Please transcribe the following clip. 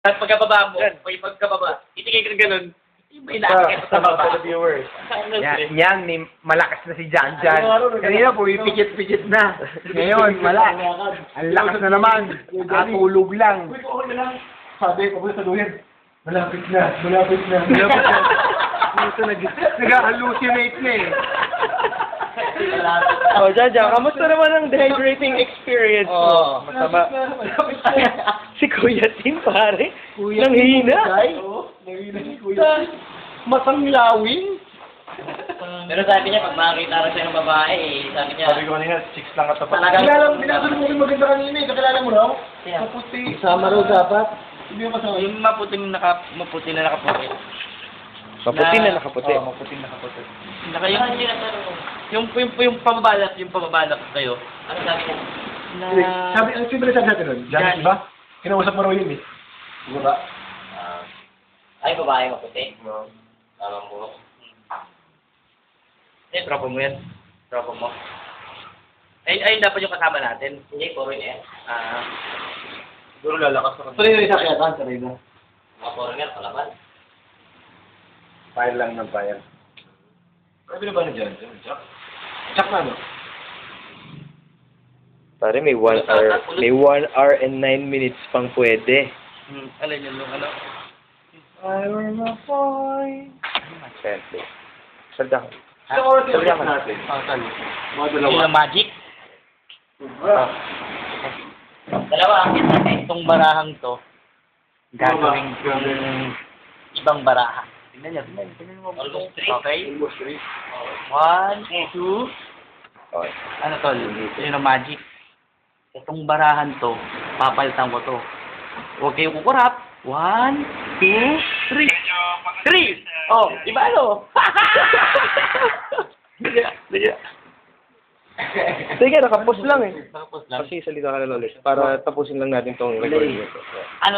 At pagkababa mo, Yan. may pagkababa, itigay ka ganun, may nakakita sa baba. viewers. Yan, may malakas na si Jan Jan. Kanina po, pipikit-pikit na. Ngayon, wala. Ang lakas na naman. Nakatulog lang. Sabi, papunta sa duyan. Malapit na, malapit na. Malapit na. Nag-hallucinate na eh. Oh, Jaja, kamusta naman ang dehydrating experience mo? Masama. Si Kuya Tim, pare. Nanghihina. Nanghihina si Kuya. Masanglawin. Pero sabi niya, pag makakita rin siya ng babae, sabi niya, Sabi ko kanina, chicks lang at tapat. talagang, Binasunod mo rin maganda kanina eh. Kakilala mo raw? Siya. Maputi. Sama raw dapat. Hindi mo kasama. Yung maputi na nakaputi. Maputi na nakaputi. Oo, maputi nakaputi. Naka yung pababalak kayo. Ano sabi niya? Sabi, ang simple sabi natin nun. Jan, di ba? Kinausap mo raw yun eh. Di ba? Ay, babae maputi. Tama mo. Eh, tropa mo yan. Tropa mo. Ay, dapat yung kasama natin. Hindi, puro niya. Siguro lalakas na Tuloy na isa kaya tan, tuloy na. Mga foreigner, palaban. File lang ng file. Sabi na ba na dyan? Check na no? Pare, may 1 hour and 9 minutes pang pwede. Alam niyo yung ano? I were a boy. Siyempre. Salda ko. Sa oras yung Salda check ko. natin. Saan? Mga dalawa. Yung magic. Dalawa ang itong barahang to. Gagawin yung ibang baraha. Tingnan niyo. Almost 3. Okay? Almost 3. 1, 2. Okay. Ano tol? Yun ang magic. Itong barahan to, papalitan ko to. Huwag kayong kukurap. 1, 2, 3. 3! Oh, iba ano? Sige. Sige, nakapos lang eh. Tapos lang. Kasi salita ka na ulit. Para tapusin lang natin tong recording. Ano